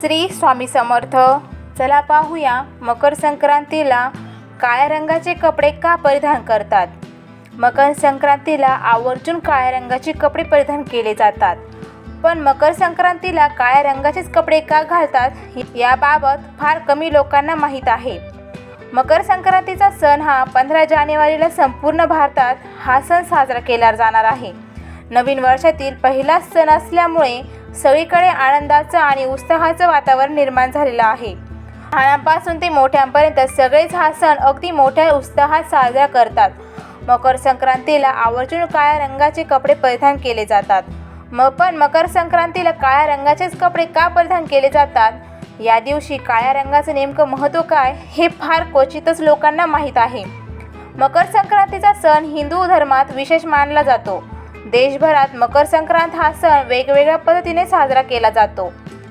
श्री स्वामी समर्थ. चला पाहूया मकर संक्रांतीला काळ्या रंगाचे कपडे का परिधान करतात. मकर संक्रांतीला आवर्जून काळ्या रंगाचे कपडे परिधान केले जातात. पण मकर संक्रांतीला काळ्या रंगाचेच कपडे का घालतात याबाबत फार कमी लोकांना माहीत आहे. मकर संक्रांतीचा सण हा 15 जानेवारीला संपूर्ण भारतात हा सण साजरा केला जाणार आहे. नवीन वर्षातील पहिलाच सण असल्यामुळे सगळीकडे आनंदाचं आणि उत्साहाचं वातावरण निर्माण झालेलं आहे. लहानांपासून ते मोठ्यांपर्यंत सगळेच हा सण अगदी मोठ्या उत्साहात साजरा करतात. मकर संक्रांतीला आवर्जून काळ्या रंगाचे कपडे परिधान केले जातात. पण मकर संक्रांतीला काळ्या रंगाचेच कपडे का परिधान केले जातात, या दिवशी काळ्या रंगाचं नेमकं महत्त्व काय हे फार क्वचितच लोकांना माहीत आहे. मकर संक्रांतीचा सण हिंदू धर्मात विशेष मानला जातो. देशभरात मकर संक्रांत हा सण वेगवेगळ्या पद्धतीने साजरा केला जातो.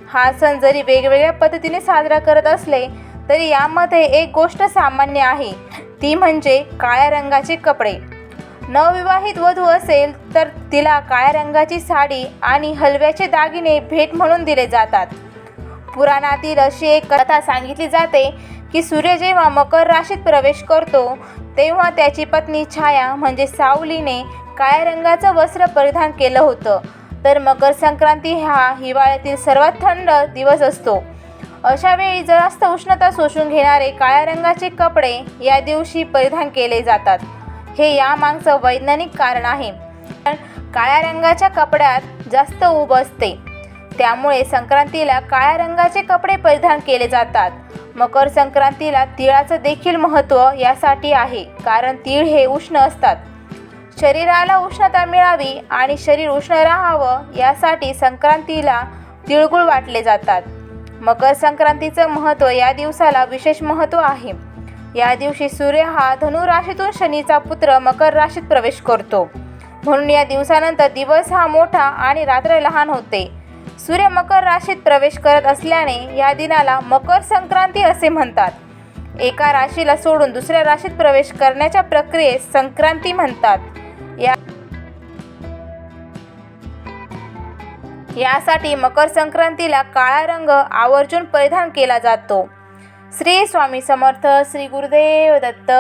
हा सण जरी वेगवेगळ्या पद्धतीने साजरा करत असले तरी यामध्ये एक गोष्ट सामान्य आहे, ती म्हणजे काळ्या रंगाचे कपडे. नवविवाहित वधू असेल तर तिला काळ्या रंगाची साडी आणि हलव्याचे दागिने भेट म्हणून दिले जातात. पुराणातील अशी एक कथा सांगितली जाते की सूर्य जेव्हा मकर राशीत प्रवेश करतो तेव्हा त्याची पत्नी छाया म्हणजे सावलीने काळ्या रंगाचं वस्त्र परिधान केलं होतं. तर मकर संक्रांती हा हिवाळ्यातील सर्वात थंड दिवस असतो. अशा वेळी जास्त उष्णता शोषून घेणारे काळ्या रंगाचे कपडे या दिवशी परिधान केले जातात. हे यामागचं वैज्ञानिक कारण आहे. काळ्या रंगाच्या कपड्यात जास्त ऊब असते, त्यामुळे संक्रांतीला काळ्या रंगाचे कपडे परिधान केले जातात. मकर संक्रांतीला तिळाचं देखील महत्त्व यासाठी आहे, कारण तीळ हे उष्ण असतात. शरीराला उष्णता मिळावी आणि शरीर उष्ण राहावं यासाठी संक्रांतीला तिळगुळ वाटले जातात. मकर संक्रांतीचं महत्त्व या दिवसाला विशेष महत्त्व आहे. या दिवशी सूर्य हा धनु राशीतून शनीचा पुत्र मकर राशीत प्रवेश करतो. म्हणून या दिवसानंतर दिवस हा मोठा आणि रात्र लहान होते. सूर्य मकर राशीत प्रवेश करत असल्याने या दिनाला मकर संक्रांती असे म्हणतात. एका राशीला सोडून दुसऱ्या राशीत प्रवेश करण्याच्या प्रक्रियेस संक्रांती म्हणतात. यासाठी मकर संक्रांतीला काळा रंग आवर्जून परिधान केला जातो. श्री स्वामी समर्थ. श्री गुरुदेव दत्त.